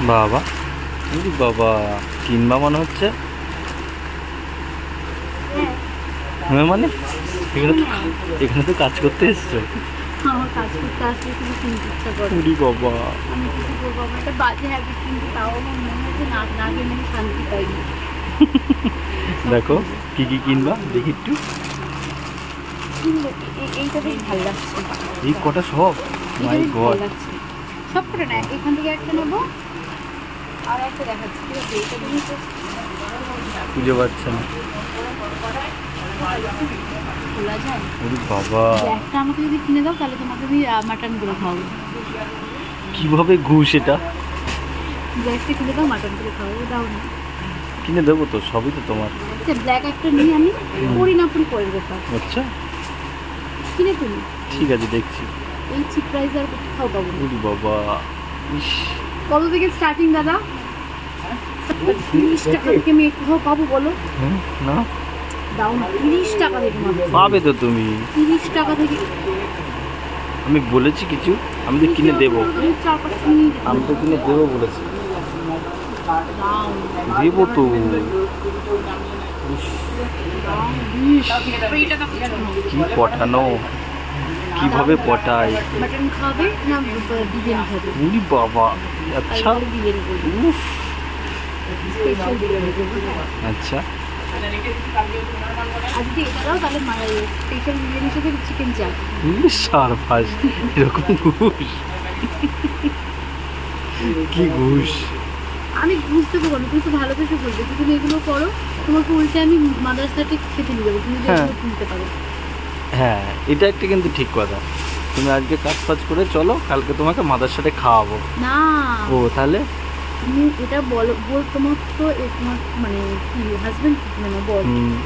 বাবা বাবা কিনবা মনে হচ্ছে। হ্যাঁ মানে এখানে তো কাজ করতে এসছো। আমার কাজ করতে আসলে কিছু কিনতে ইচ্ছা করে। বাবা আমি কিছু করবো, আমার একটা বাজে হ্যাবিট, কিন্তু তাও আমার মনে হচ্ছে না কিনে আমি শান্তি পাইনি। দেখো কি কি কিনবা দেখি একটু। কিনবো এইটা বেশ ভালো লাগছে। এই কটা সব এইটা বেশ ভালো লাগছে। সব করে না, এখান থেকে একটা নেবো আর একটা দেখাচ্ছি। ঠিক আছে, এইটা নিয়ে তো খুঁজে পাচ্ছে না। খোলা যায়। বাবা একটা আমাকে যদি কিনে দাও তাহলে তোমাকে আমি মাটন করে খাওয়াবো। কিভাবে ঘুষ এটা? ব্ল্যাকটা কিনে দাও, মাটন করে খাওয়াবো। দাও না, কিনে দেবো তো, সবই তো তোমার। আচ্ছা ব্ল্যাক একটা নিয়ে আমি পরি না পরি পরের ব্যাপার। আচ্ছা কিনে ফেলি। ঠিক আছে দেখছি। এই চিপ প্রাইস আর কোথাও পাবো না। বাবা ইস কত থেকে স্টার্টিং দাদা? 30 টাকা থেকে আমি কোথাও পাবো বলো? না দাও না, 30 টাকা থেকে পাবে তো তুমি। 30 টাকা থেকে আমি বলেছি কিছু, আমি তো কিনে দেবো। তুমি 4-5 মিনিট আমি তো কিনে দেবো বলেছি। দাও দেবো তো। কি পটানো, কিভাবে পটায়। মাটন খাবে না বিরিয়ানি খাবে? উনি বাবা আচ্ছা বিরিয়ানি করবে, উফ স্পেশাল বিরিয়ানি করবে। আচ্ছা আজকে এটা দাও, তাহলে স্পেশাল বিরিয়ানির সাথে চিকেন চাপ। সারফাস এরকম ঘুষ, কি ঘুষ? আমি বুঝতে পারবো না, তুমি তো ভালোবেসে বলবে যে তুমি এগুলো করো, তোমাকে উল্টে আমি মাদ্রাসাতে খেতে নিয়ে যাবো, তুমি যদি এগুলো কিনতে পারো। হ্যাঁ এটা একটা কিন্তু ঠিক কথা। তুমি আজকে কাজ ফাজ করে চলো, কালকে তোমাকে মাদার সাথে খাওয়াবো। না ও তাহলে তুমি এটা বলো, তোমার তো তোমার মানে কি হাজবেন্ড মানে বল,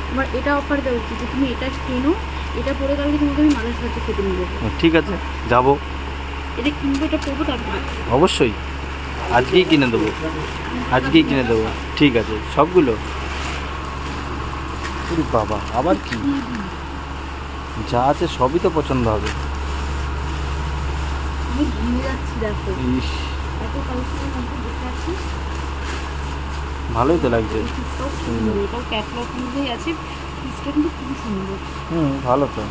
তোমার এটা অফার দেওয়া উচিত যে তুমি এটা কেনো, এটা পরে কালকে তোমাকে আমি মাদ্রাসাতে খেতে নিয়ে যাবো। ঠিক আছে যাবো, এটা কিনবো, এটা করবো, তারপরে অবশ্যই আজকেই কিনে দেবো, আজকেই কিনে দেবো। ঠিক আছে সবগুলো। বাবা আবার কি, যা আছে সবই তো পছন্দ হবে। আমি ঘুমিয়ে যাচ্ছি, দেখো ইস এত কালেকশনের মধ্যে বসে আছি। ভালোই তো লাগছে। এটাও ক্যাটলগ অনুযায়ী আছে, পিসটা কিন্তু খুবই সুন্দর। ভালো তো।